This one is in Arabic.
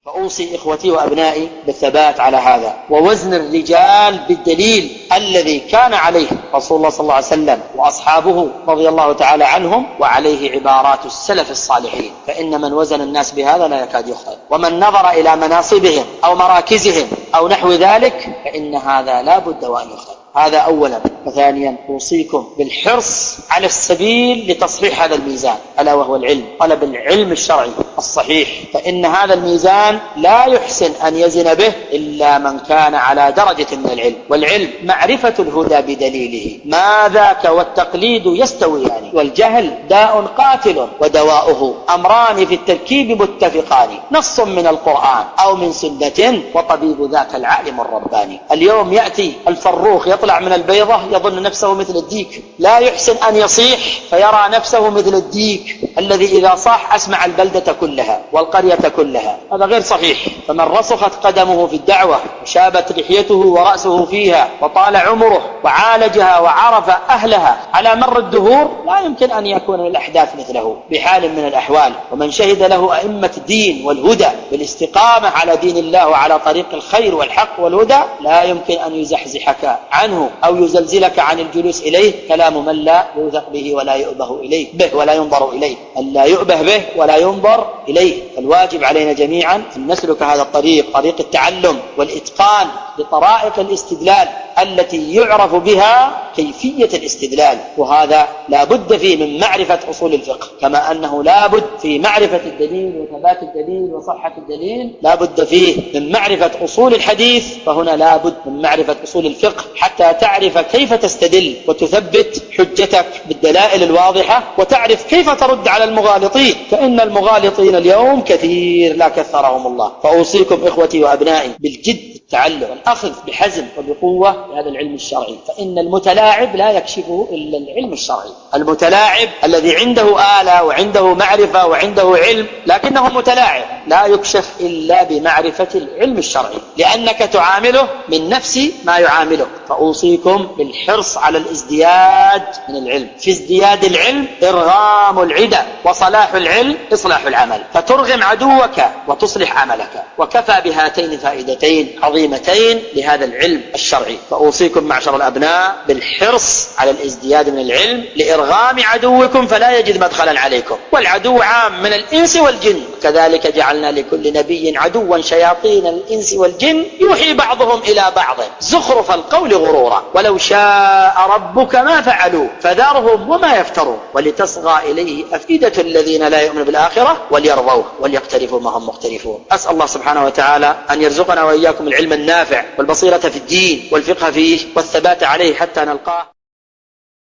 فأوصي إخوتي وأبنائي بالثبات على هذا، ووزن الرجال بالدليل الذي كان عليه رسول الله صلى الله عليه وسلم وأصحابه رضي الله تعالى عنهم، وعليه عبارات السلف الصالحين، فإن من وزن الناس بهذا لا يكاد يخطئ، ومن نظر إلى مناصبهم أو مراكزهم أو نحو ذلك فإن هذا لا بد وأن يخطئ. هذا أولا. وثانيا أوصيكم بالحرص على السبيل لتصحيح هذا الميزان، ألا وهو العلم، طلب العلم الشرعي الصحيح، فإن هذا الميزان لا يحسن أن يزن به إلا من كان على درجة من العلم، والعلم معرفة الهدى بدليله، ما ذاك والتقليد يستويان، والجهل داء قاتل ودواؤه أمران في التركيب متفقان، نص من القرآن أو من سنة وطبيب ذاك العالم الرباني. اليوم يأتي الفروخ يطلع من البيضة يظن نفسه مثل الديك، لا يحسن أن يصيح فيرى نفسه مثل الديك الذي إذا صاح أسمع البلدة كلها والقرية كلها، هذا غير صحيح. فمن رسخت قدمه في الدعوة وشابت لحيته ورأسه فيها وطال عمره وعالجها وعرف أهلها على مر الدهور، لا يمكن أن يكون الأحداث مثله بحال من الأحوال. ومن شهد له أئمة الدين والهدى بالاستقامة على دين الله وعلى طريق الخير والحق والهدى، لا يمكن أن يزحزحك عنه أو يزلزلك عن الجلوس إليه كلام من لا يوثق به ولا يؤبه إليه به ولا ينظر إليه، أن لا يؤبه به ولا ينظر إليه. الواجب علينا جميعا أن نسلك هذا الطريق، طريق التعلم والإتقان لطرائق الاستدلال التي يعرف بها كيفية الاستدلال، وهذا لا بد فيه من معرفة أصول الفقه، كما أنه لا بد في معرفة الدليل وثبات الدليل وصحة الدليل لا بد فيه من معرفة أصول الحديث، فهنا لا بد من معرفة أصول الفقه حتى تعرف كيف تستدل وتثبت حجتك بالدلائل الواضحة، وتعرف كيف ترد على المغالطين، فإن المغالطين اليوم كثير لا كثرهم الله. فأوصيكم إخوتي وأبنائي بالجد التعلم والأخذ بحزم وبقوة بهذا العلم الشرعي، فإن المتلاعب لا يكشفه إلا العلم الشرعي. المتلاعب الذي عنده آلة وعنده معرفة وعنده علم لكنه متلاعب لا يكشف إلا بمعرفة العلم الشرعي، لأنك تعامله من نفس ما يعامله. فأوصيكم بالحرص على الازدياد من العلم، في ازدياد العلم إرغام العدى، وصلاح العلم إصلاح العمل، فترغم عدوك وتصلح عملك، وكفى بهاتين فائدتين عظيمتين لهذا العلم الشرعي. فأوصيكم معشر الأبناء بالحرص على الازدياد من العلم لإرغام عدوكم فلا يجد مدخلا عليكم، والعدو عام من الإنس والجن، كذلك جعلنا لكل نبي عدوا شياطين الإنس والجن يوحي بعضهم إلى بعض زخرف القول غرورا، ولو شاء ربك ما فعلوا فذرهم وما يفترون، ولتصغى إليه أفئدة الذين لا يؤمنون بالآخرة وليرضوه وليقترفوا ما هم مقترفون. أسأل الله سبحانه وتعالى أن يرزقنا وإياكم العلم النافع والبصيرة في الدين والفقه فيه والثبات عليه حتى نلقاه.